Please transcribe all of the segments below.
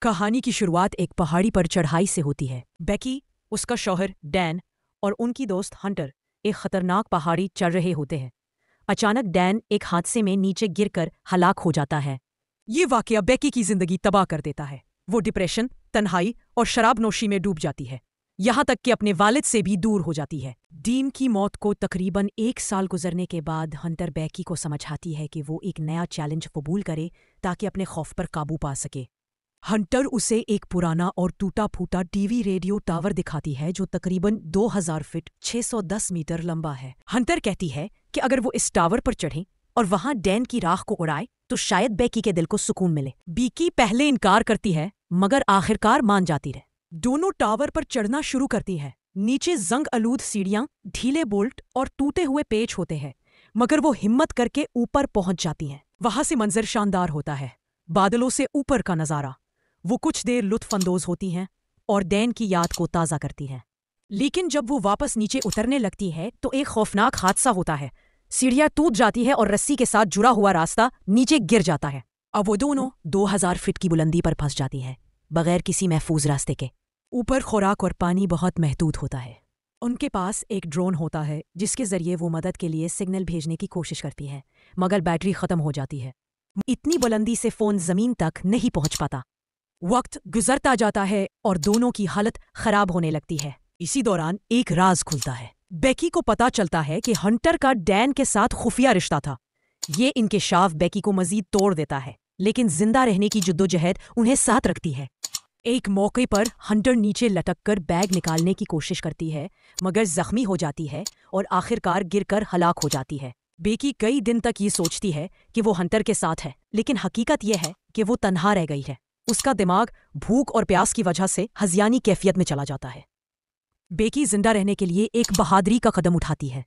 کہانی کی شروعات ایک پہاڑی پر چڑھائی سے ہوتی ہے۔ بیکی، اس کا شوہر ڈین اور ان کی دوست ہنٹر ایک خطرناک پہاڑی چڑھ رہے ہوتے ہیں۔ اچانک ڈین ایک حادثے میں نیچے گر کر ہلاک ہو جاتا ہے۔ یہ واقعہ بیکی کی زندگی تباہ کر دیتا ہے۔ وہ ڈپریشن، تنہائی اور شراب نوشی میں ڈوب جاتی ہے، یہاں تک کہ اپنے والد سے بھی دور ہو جاتی ہے۔ ڈین کی موت کو تقریباً 1 سال گزرنے کے بعد ہنٹر بیکی کو سمجھاتی ہے کہ وہ ایک نیا چیلنج قبول کرے تاکہ اپنے خوف پر قابو پا سکے۔ ہنٹر اسے ایک پرانا اور ٹوٹا پھوٹا ٹی وی ریڈیو ٹاور دکھاتی ہے جو تقریباً 2000 فٹ 610 میٹر لمبا ہے۔ ہنٹر کہتی ہے کہ اگر وہ اس ٹاور پر چڑھیں اور وہاں ڈین کی راکھ کو اڑائے تو شاید بیکی کے دل کو سکون ملے۔ بیکی پہلے انکار کرتی ہے مگر آخرکار مان جاتی رہے۔ دونوں ٹاور پر چڑھنا شروع کرتی ہے۔ نیچے زنگ آلود سیڑھیاں، ڈھیلے بولٹ اور ٹوٹے ہوئے پیچ ہوتے ہیں، مگر وہ ہمت کر کے اوپر پہنچ جاتی ہیں۔ وہاں سے منظر شاندار ہوتا ہے، بادلوں سے اوپر کا نظارہ۔ وہ کچھ دیر لطف اندوز ہوتی ہیں اور ڈین کی یاد کو تازہ کرتی ہیں، لیکن جب وہ واپس نیچے اترنے لگتی ہے تو ایک خوفناک حادثہ ہوتا ہے۔ سیڑھیاں ٹوٹ جاتی ہے اور رسی کے ساتھ جڑا ہوا راستہ نیچے گر جاتا ہے۔ اب وہ دونوں 2000 فٹ کی بلندی پر پھنس جاتی ہیں، بغیر کسی محفوظ راستے کے۔ اوپر خوراک اور پانی بہت محدود ہوتا ہے۔ ان کے پاس ایک ڈرون ہوتا ہے جس کے ذریعے وہ مدد کے لیے سگنل بھیجنے کی کوشش کرتی ہے، مگر بیٹری ختم ہو جاتی ہے۔ اتنی بلندی سے فون زمین تک نہیں پہنچ پاتا۔ وقت گزرتا جاتا ہے اور دونوں کی حالت خراب ہونے لگتی ہے۔ اسی دوران ایک راز کھلتا ہے۔ بیکی کو پتا چلتا ہے کہ ہنٹر کا ڈین کے ساتھ خفیہ رشتہ تھا۔ یہ انکشاف بیکی کو مزید توڑ دیتا ہے، لیکن زندہ رہنے کی جدوجہد انہیں ساتھ رکھتی ہے۔ ایک موقع پر ہنٹر نیچے لٹک کر بیگ نکالنے کی کوشش کرتی ہے، مگر زخمی ہو جاتی ہے اور آخرکار گر کر ہلاک ہو جاتی ہے۔ بیکی کئی دن تک یہ سوچتی ہے کہ وہ ہنٹر کے ساتھ ہے، لیکن حقیقت یہ ہے کہ وہ تنہا رہ گئی ہے۔ اس کا دماغ بھوک اور پیاس کی وجہ سے ہذیانی کیفیت میں چلا جاتا ہے۔ بیکی زندہ رہنے کے لیے ایک بہادری کا قدم اٹھاتی ہے۔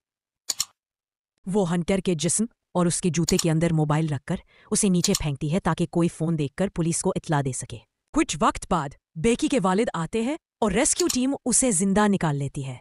وہ ہنٹر کے جسم اور اس کے جوتے کے اندر موبائل رکھ کر اسے نیچے پھینکتی ہے تاکہ کوئی فون دیکھ کر پولیس کو اطلاع دے سکے۔ کچھ وقت بعد بیکی کے والد آتے ہیں اور ریسکیو ٹیم اسے زندہ نکال لیتی ہے۔